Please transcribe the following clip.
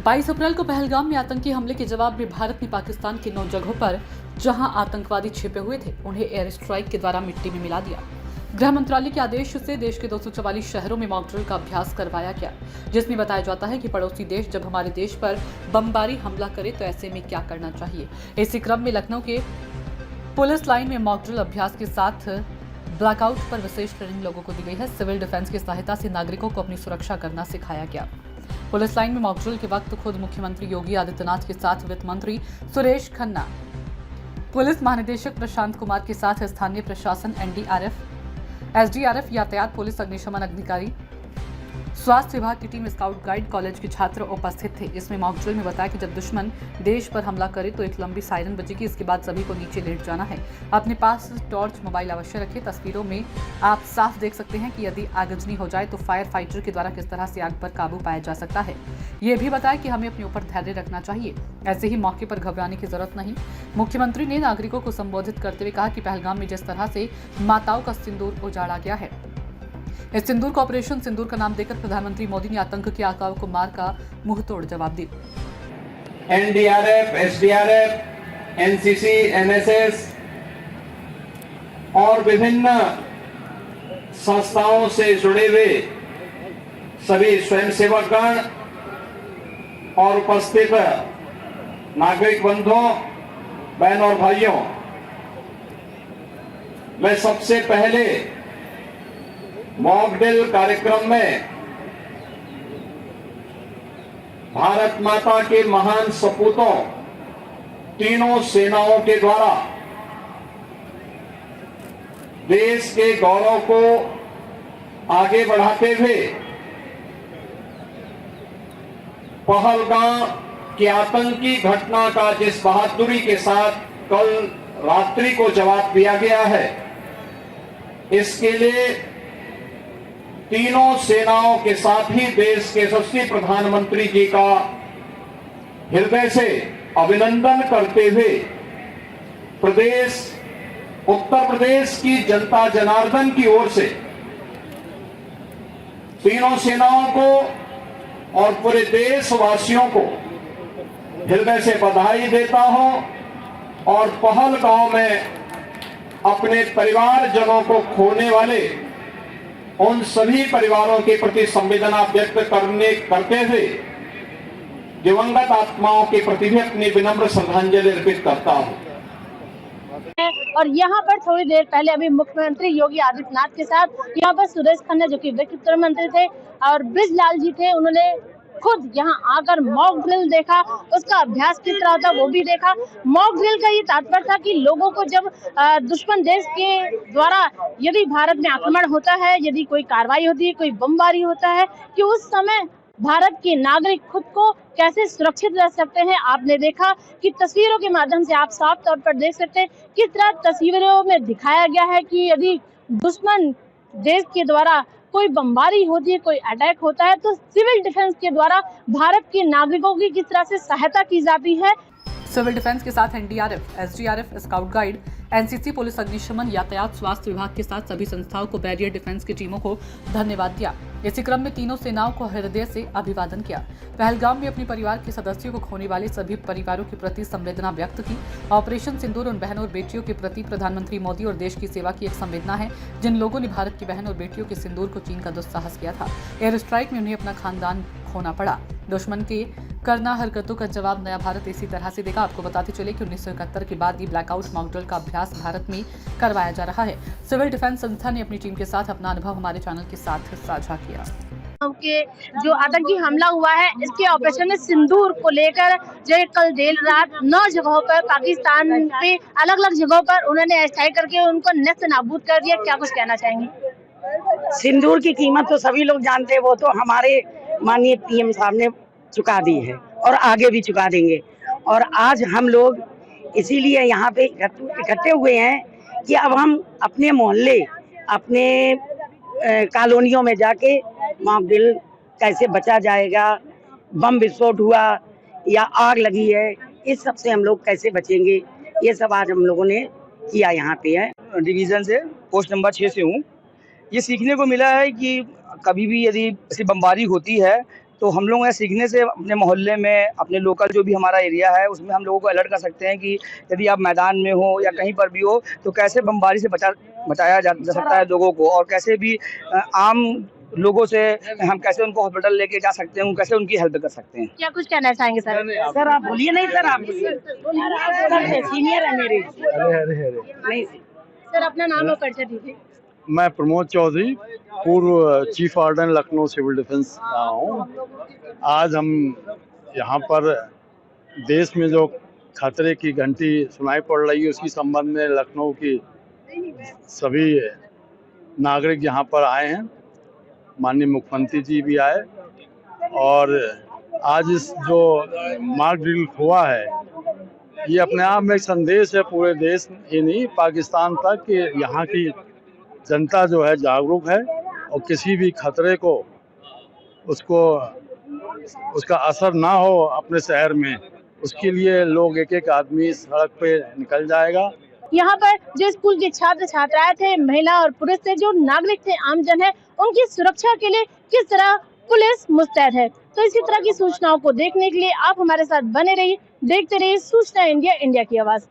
22 अप्रैल को पहलगाम में आतंकी हमले के जवाब में भारत ने पाकिस्तान के 9 जगहों पर जहां आतंकवादी छिपे हुए थे उन्हें एयर स्ट्राइक के द्वारा मिट्टी में मिला दिया। गृह मंत्रालय के आदेश से देश के 244 शहरों में मॉक ड्रिल का अभ्यास करवाया गया, जिसमें बताया जाता है कि पड़ोसी देश जब हमारे देश पर बमबारी हमला करे तो ऐसे में क्या करना चाहिए। इसी क्रम में लखनऊ के पुलिस लाइन में मॉक ड्रिल अभ्यास के साथ ब्लैकआउट पर विशेष ट्रेनिंग लोगों को दी गई है। सिविल डिफेंस की सहायता से नागरिकों को अपनी सुरक्षा करना सिखाया गया। पुलिस लाइन में मॉक ड्रिल के वक्त खुद मुख्यमंत्री योगी आदित्यनाथ के साथ वित्त मंत्री सुरेश खन्ना, पुलिस महानिदेशक प्रशांत कुमार के साथ स्थानीय प्रशासन, एनडीआरएफ, एसडीआरएफ, यातायात पुलिस, अग्निशमन अधिकारी, स्वास्थ्य विभाग की टीम, स्काउट गाइड, कॉलेज के छात्र उपस्थित थे। इसमें मॉक ड्रिल में बताया कि जब दुश्मन देश पर हमला करे तो एक लंबी सायरन बजेगी। इसके बाद सभी को नीचे लेट जाना है। अपने पास टॉर्च, मोबाइल अवश्य रखें। तस्वीरों में आप साफ देख सकते हैं कि यदि आगजनी हो जाए तो फायर फाइटर के द्वारा किस तरह से आग पर काबू पाया जा सकता है। ये भी बताया कि हमें अपने ऊपर धैर्य रखना चाहिए, ऐसे ही मौके पर घबराने की जरूरत नहीं। मुख्यमंत्री ने नागरिकों को संबोधित करते हुए कहा कि पहलगाम में जिस तरह से माताओं का सिंदूर उजाड़ा गया है, इस सिंदूर को ऑपरेशन सिंदूर का नाम देकर प्रधानमंत्री मोदी ने आतंक के आकाओं को मार का मुंह तोड़ जवाब दिया। एनडीआरएफ, एसडीआरएफ, एनसीसी, एनएसएस और विभिन्न संस्थाओं से जुड़े हुए सभी स्वयंसेवकगण और उपस्थित नागरिक बंधुओं, बहन और भाइयों, मैं सबसे पहले मॉक ड्रिल कार्यक्रम में भारत माता के महान सपूतों तीनों सेनाओं के द्वारा देश के गौरव को आगे बढ़ाते हुए पहलगाम की आतंकी घटना का जिस बहादुरी के साथ कल रात्रि को जवाब दिया गया है, इसके लिए तीनों सेनाओं के साथ ही देश के यशस्वी प्रधानमंत्री जी का हृदय से अभिनंदन करते हुए उत्तर प्रदेश की जनता जनार्दन की ओर से तीनों सेनाओं को और पूरे देशवासियों को हृदय से बधाई देता हूं और पहलगाम में अपने परिवारजनों को खोने वाले उन सभी परिवारों के प्रति संवेदना व्यक्त करते हुए दिवंगत आत्माओं के प्रति भी अपनी विनम्र श्रद्धांजलि अर्पित करता हूं। और यहाँ पर थोड़ी देर पहले अभी मुख्यमंत्री योगी आदित्यनाथ के साथ यहाँ पर सुरेश खन्ना, जो कि वित्त मंत्री थे, और बृजलाल जी थे, उन्होंने खुद यहाँ आकर मॉक ड्रिल देखा, उसका अभ्यास किस तरह था वो भी देखा। मॉक ड्रिल का ये तात्पर्य था कि लोगों को जब दुश्मन देश के द्वारा यदि भारत में आक्रमण होता है, यदि कोई कार्रवाई होती है, कोई बमबारी होता है, कि उस समय भारत के नागरिक खुद को कैसे सुरक्षित रह सकते हैं। आपने देखा कि तस्वीरों के माध्यम से आप साफ तौर पर देख सकते हैं किस तरह तस्वीरों में दिखाया गया है कि यदि दुश्मन देश के द्वारा कोई बमबारी होती है, कोई अटैक होता है, तो सिविल डिफेंस के द्वारा भारत के नागरिकों की किस तरह से सहायता की जाती है। सिविल डिफेंस के साथ NDRF, SDRF, scout guide, NCC, police, अग्निशमन, यातायात, स्वास्थ्य विभाग के साथ सभी संस्थाओं को, बैरियर डिफेंस की टीमों को धन्यवाद दिया। इसी क्रम में तीनों सेनाओं को हृदय से अभिवादन किया। पहलगाम में अपने परिवार के सदस्यों को खोने वाले सभी परिवारों के प्रति संवेदना व्यक्त की। ऑपरेशन सिंदूर उन बहनों और बेटियों के प्रति प्रधानमंत्री मोदी और देश की सेवा की एक संवेदना है जिन लोगों ने भारत की बहन और बेटियों के सिंदूर को चीन का दुस्साहस किया था। एयर स्ट्राइक में उन्हें अपना खानदान खोना पड़ा। दुश्मन के करना हरकतों का जवाब नया भारत इसी तरह से देगा। आपको बताते चले कि 1971 के बाद ही ब्लैकआउट मॉक ड्रिल का अभ्यास भारत में करवाया जा रहा है। सिविल डिफेंस संस्था ने अपनी टीम के साथ अपना अनुभव हमारे चैनल के साथ साझा किया। के जो आतंकी हमला हुआ है, इसके ऑपरेशन सिंदूर को लेकर जो कल देर रात 9 जगहों पर पाकिस्तान पे अलग अलग जगहों पर उन्होंने एयर स्ट्राइक करके उनको नेस्त नाबूद कर दिया। क्या कुछ कहना चाहेंगे? सिंदूर की कीमत तो सभी लोग जानते हैं, वो तो हमारे माननीय पीएम साहब ने चुका दी है और आगे भी चुका देंगे। और आज हम लोग इसीलिए यहाँ पे इकट्ठे हुए हैं कि अब हम अपने मोहल्ले, अपने कॉलोनियों में जाके मॉक ड्रिल कैसे बचा जाएगा, बम विस्फोट हुआ या आग लगी है, इस सब से हम लोग कैसे बचेंगे, ये सब आज हम लोगों ने किया। यहाँ पे है डिवीज़न से, पोस्ट नंबर 6 से हूँ। ये सीखने को मिला है कि कभी भी यदि ऐसी बमबारी होती है तो हम लोग सीखने से अपने मोहल्ले में, अपने लोकल जो भी हमारा एरिया है उसमें हम लोगों को अलर्ट कर सकते हैं कि यदि आप मैदान में हो या कहीं पर भी हो तो कैसे बमबारी से बचाया जा सकता है लोगों को, और कैसे भी आम लोगों से हम कैसे उनको हॉस्पिटल लेके जा सकते हैं, कैसे उनकी हेल्प कर सकते हैं। क्या कुछ कहना चाहेंगे सर? सर आप बोलिए। नहीं सर आप सीनियर है मेरे। नहीं सर अपना नाम और परिचय दीजिए। मैं प्रमोद चौधरी, पूर्व chief warden Lucknow civil defence रहा हूँ। आज हम यहाँ पर देश में जो खतरे की घंटी सुनाई पड़ रही है उसकी संबंध में लखनऊ की सभी नागरिक यहाँ पर आए हैं। माननीय मुख्यमंत्री जी भी आए और आज इस जो मॉक ड्रिल हुआ है ये अपने आप में एक संदेश है पूरे देश ही नहीं पाकिस्तान तक कि यहाँ की जनता जो है जागरूक है और किसी भी खतरे को उसका असर ना हो अपने शहर में, उसके लिए लोग एक एक आदमी सड़क पे निकल जाएगा। यहाँ पर जो स्कूल के छात्र छात्राएं थे, महिला और पुरुष थे, जो नागरिक थे, आमजन है, उनकी सुरक्षा के लिए किस तरह पुलिस मुस्तैद है। तो इसी तरह की सूचनाओं को देखने के लिए आप हमारे साथ बने रहिए, देखते रहिए सूचना इंडिया, इंडिया की आवाज।